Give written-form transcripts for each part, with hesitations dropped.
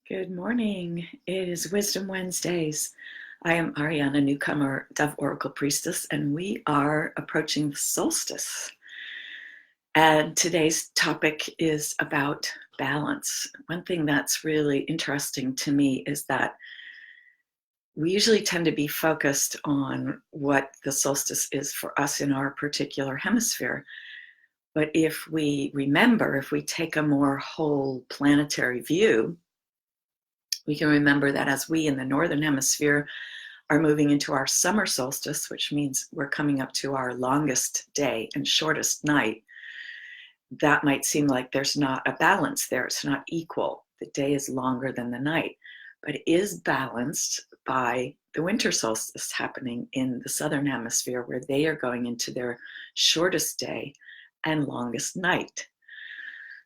Good morning. It is Wisdom Wednesdays. I am Ariana, newcomer Dove Oracle Priestess, and we are approaching the solstice. And today's topic is about balance. One thing that's really interesting to me is that we usually tend to be focused on what the solstice is for us in our particular hemisphere. But if we remember, if we take a more whole planetary view, we can remember that as we in the Northern Hemisphere are moving into our summer solstice, which means we're coming up to our longest day and shortest night, that might seem like there's not a balance there. It's not equal. The day is longer than the night, but it is balanced by the winter solstice happening in the Southern Hemisphere, where they are going into their shortest day and longest night.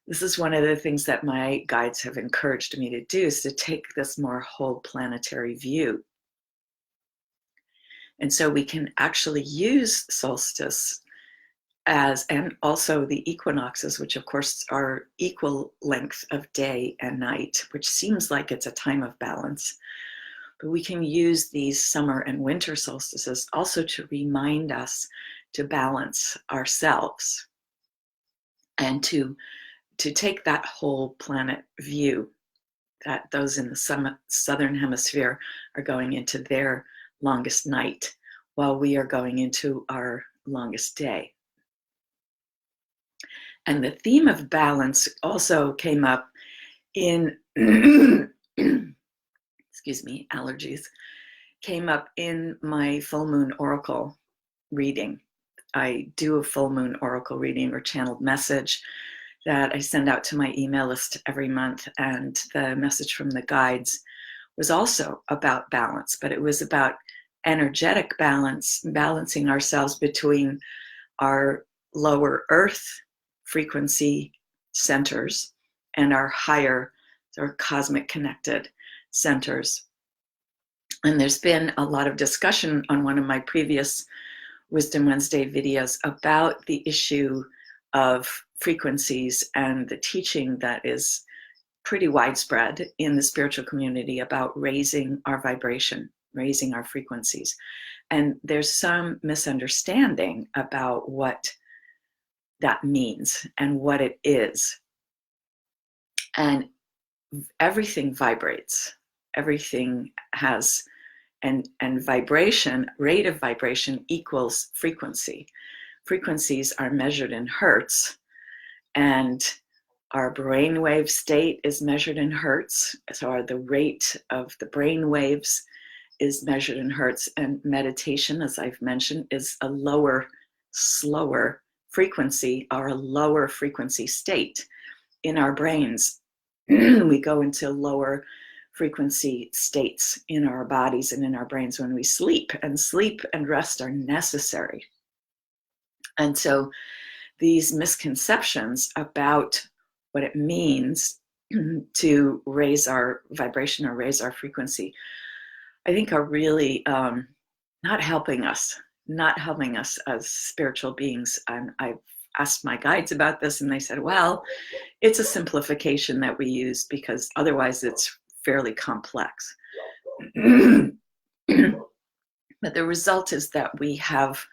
This is one of the things that my guides have encouraged me to do, is to take this more whole planetary view. And so we can actually use solstice and also the equinoxes, which of course are equal length of day and night, which seems like it's a time of balance. But we can use these summer and winter solstices also to remind us to balance ourselves and to take that whole planet view, that those in the Southern Hemisphere are going into their longest night while we are going into our longest day. And the theme of balance also came up in, excuse me, allergies, came up in my full moon oracle reading. I do a full moon oracle reading or channeled message that I send out to my email list every month. And the message from the guides was also about balance, but it was about energetic balance, balancing ourselves between our lower earth frequency centers and our higher or cosmic connected centers. And there's been a lot of discussion on one of my previous Wisdom Wednesday videos about the issue of frequencies and the teaching that is pretty widespread in the spiritual community about raising our vibration, raising our frequencies. And there's some misunderstanding about what that means and what it is. And everything vibrates. Everything has, and vibration, rate of vibration equals frequency. Frequencies are measured in hertz, and our brainwave state is measured in hertz. So the rate of the brain waves is measured in hertz, and meditation, as I've mentioned, is a lower, slower frequency, or a lower frequency state in our brains. We go into lower frequency states in our bodies and in our brains when we sleep, and sleep and rest are necessary. And so these misconceptions about what it means to raise our vibration or raise our frequency, I think are really not helping us as spiritual beings. And I've asked my guides about this, and they said, well, it's a simplification that we use because otherwise it's fairly complex. But the result is that we have,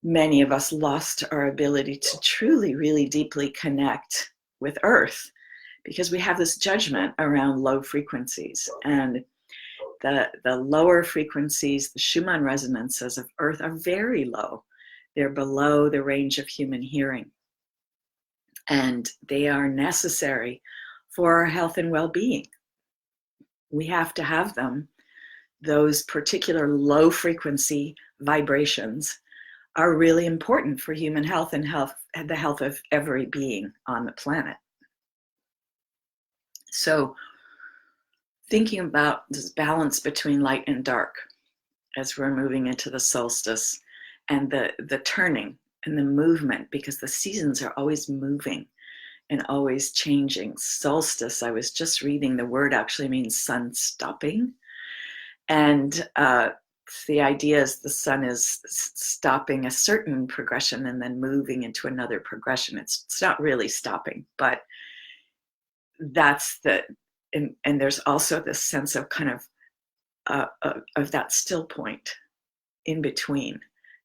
many of us, lost our ability to truly, really deeply connect with Earth, because we have this judgment around low frequencies. And the lower frequencies, the Schumann resonances of Earth, are very low. They're below the range of human hearing. And they are necessary for our health and well-being. We have to have them. Those particular low frequency vibrations are really important for human health and the health of every being on the planet. So thinking about this balance between light and dark as we're moving into the solstice, and the turning and the movement, because the seasons are always moving and always changing. Solstice, I was just reading, the word actually means sun stopping. And the idea is the sun is stopping a certain progression and then moving into another progression. It's not really stopping, but that's and there's also this sense of kind of that still point in between,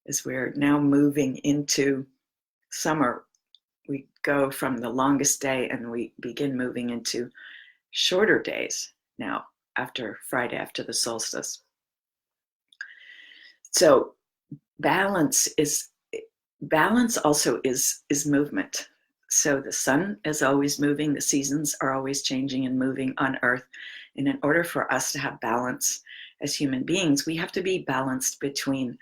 as we're now moving into summer. We go from the longest day and we begin moving into shorter days now after Friday, after the solstice. So balance also is movement. So the sun is always moving, the seasons are always changing and moving on Earth. And in order for us to have balance as human beings, we have to be balanced between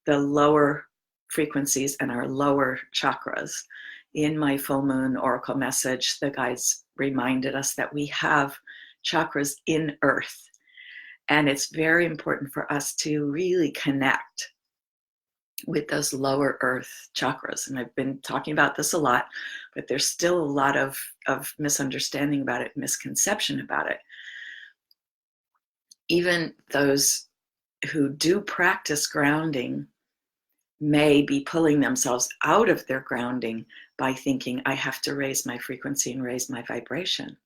the lower frequencies and our lower chakras. In my full moon oracle message, the guides reminded us that we have chakras in Earth. And it's very important for us to really connect with those lower Earth chakras. And I've been talking about this a lot, but there's still a lot of misunderstanding about it, misconception about it. Even those who do practice grounding may be pulling themselves out of their grounding by thinking, I have to raise my frequency and raise my vibration.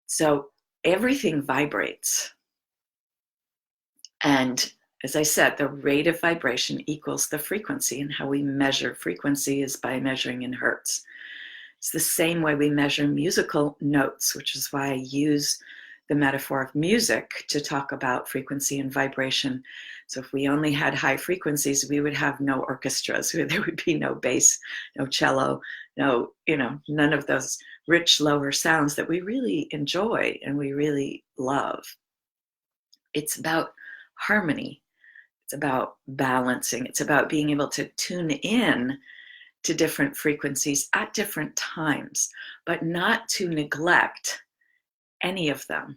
So everything vibrates. And as I said, the rate of vibration equals the frequency, and how we measure frequency is by measuring in hertz. It's the same way we measure musical notes, which is why I use the metaphor of music to talk about frequency and vibration. So if we only had high frequencies, we would have no orchestras. There would be no bass, no cello, no, none of those rich lower sounds that we really enjoy and we really love. It's about harmony. It's about balancing. It's about being able to tune in to different frequencies at different times, but not to neglect any of them.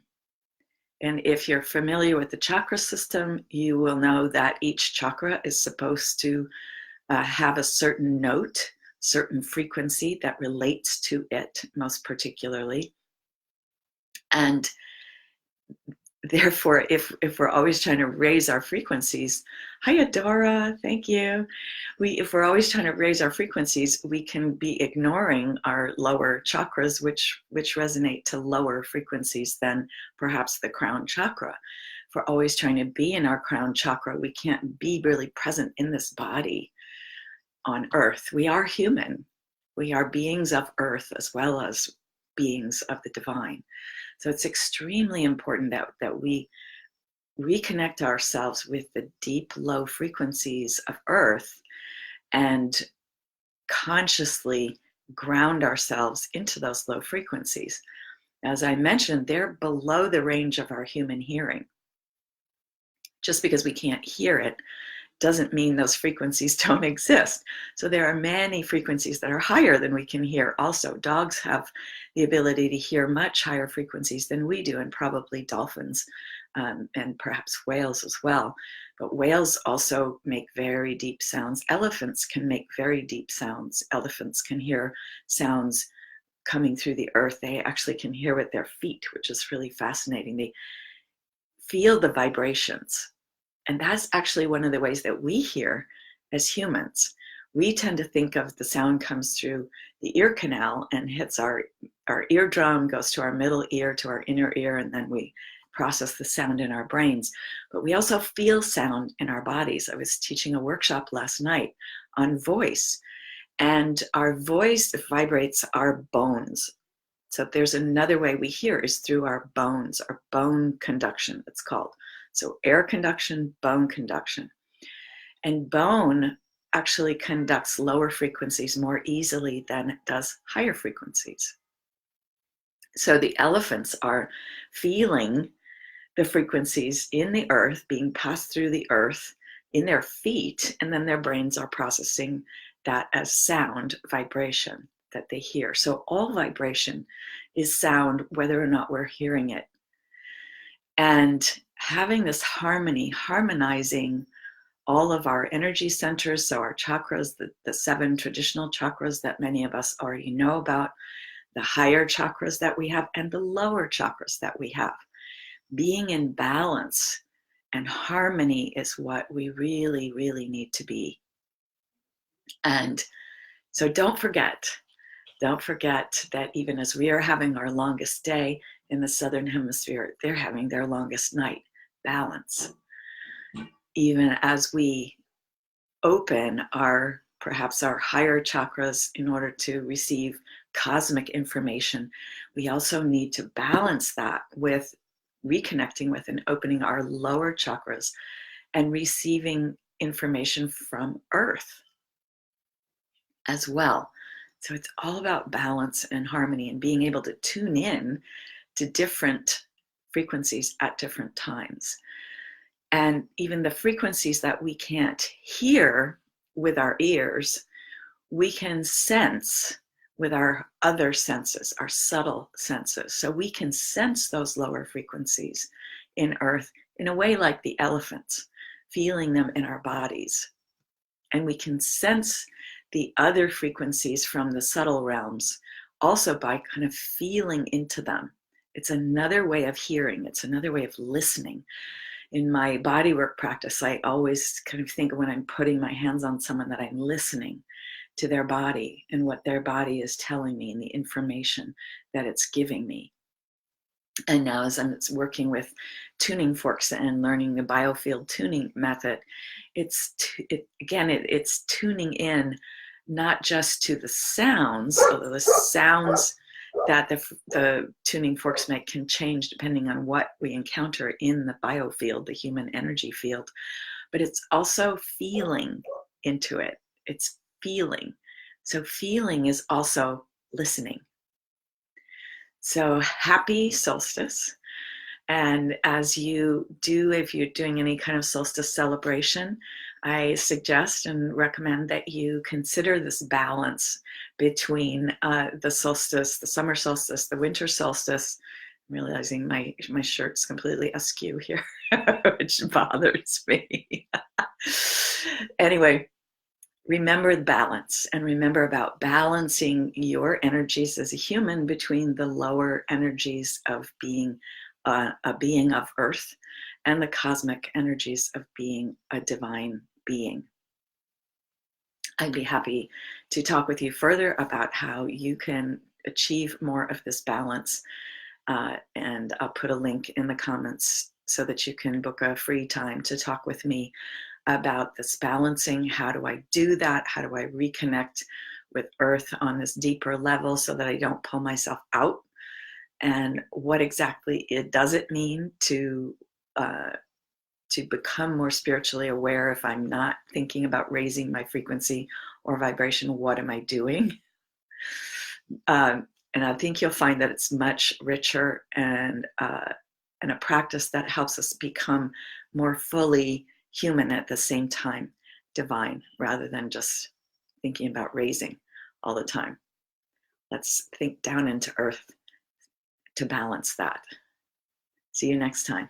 And if you're familiar with the chakra system, you will know that each chakra is supposed to have a certain note, certain frequency that relates to it most particularly. And therefore, if we're always trying to raise our frequencies, hi Adora, thank you. If we're always trying to raise our frequencies, we can be ignoring our lower chakras, which resonate to lower frequencies than perhaps the crown chakra. If we're always trying to be in our crown chakra, we can't be really present in this body on Earth. We are human. We are beings of Earth as well as beings of the divine. So it's extremely important that we reconnect ourselves with the deep, low frequencies of Earth and consciously ground ourselves into those low frequencies. As I mentioned, they're below the range of our human hearing. Just because we can't hear it doesn't mean those frequencies don't exist. So there are many frequencies that are higher than we can hear also. Dogs have the ability to hear much higher frequencies than we do, and probably dolphins and perhaps whales as well. But whales also make very deep sounds. Elephants can make very deep sounds. Elephants can hear sounds coming through the earth. They actually can hear with their feet, which is really fascinating. They feel the vibrations. And that's actually one of the ways that we hear as humans. We tend to think of the sound comes through the ear canal and hits our eardrum, goes to our middle ear, to our inner ear, and then we process the sound in our brains. But we also feel sound in our bodies. I was teaching a workshop last night on voice, and our voice vibrates our bones. So there's another way we hear is through our bones, our bone conduction, it's called. So air conduction, bone conduction. And bone actually conducts lower frequencies more easily than it does higher frequencies. So the elephants are feeling the frequencies in the earth being passed through the earth in their feet, and then their brains are processing that as sound, vibration that they hear. So all vibration is sound, whether or not we're hearing it. And having this harmony, harmonizing all of our energy centers, so our chakras, the 7 traditional chakras that many of us already know about, the higher chakras that we have, and the lower chakras that we have. Being in balance and harmony is what we really, really need to be. And so don't forget, Don't forget that even as we are having our longest day in the Southern Hemisphere, they're having their longest night. Balance. Even as we open perhaps our higher chakras in order to receive cosmic information, we also need to balance that with reconnecting with and opening our lower chakras and receiving information from Earth as well. So it's all about balance and harmony and being able to tune in to different frequencies at different times. And even the frequencies that we can't hear with our ears, we can sense with our other senses, our subtle senses. So we can sense those lower frequencies in Earth in a way like the elephants, feeling them in our bodies. And we can sense the other frequencies from the subtle realms also by kind of feeling into them. It's another way of hearing. It's another way of listening. In my bodywork practice, I always kind of think when I'm putting my hands on someone that I'm listening to their body and what their body is telling me and the information that it's giving me. And now as I'm working with tuning forks and learning the biofield tuning method, it's tuning in not just to the sounds, although the sounds that the tuning forks make can change depending on what we encounter in the biofield, the human energy field, but it's also feeling into it. It's feeling. So feeling is also listening. So happy solstice. And as you do, if you're doing any kind of solstice celebration, I suggest and recommend that you consider this balance between the solstice, the summer solstice, the winter solstice. I'm realizing my shirt's completely askew here, which bothers me. Anyway, remember the balance and remember about balancing your energies as a human between the lower energies of being a being of Earth and the cosmic energies of being a divine being. I'd be happy to talk with you further about how you can achieve more of this balance. And I'll put a link in the comments so that you can book a free time to talk with me about this balancing. How do I do that? How do I reconnect with Earth on this deeper level so that I don't pull myself out? And what exactly does it mean to become more spiritually aware? If I'm not thinking about raising my frequency or vibration, what am I doing? And I think you'll find that it's much richer and a practice that helps us become more fully human at the same time, divine, rather than just thinking about raising all the time. Let's think down into Earth to balance that. See you next time.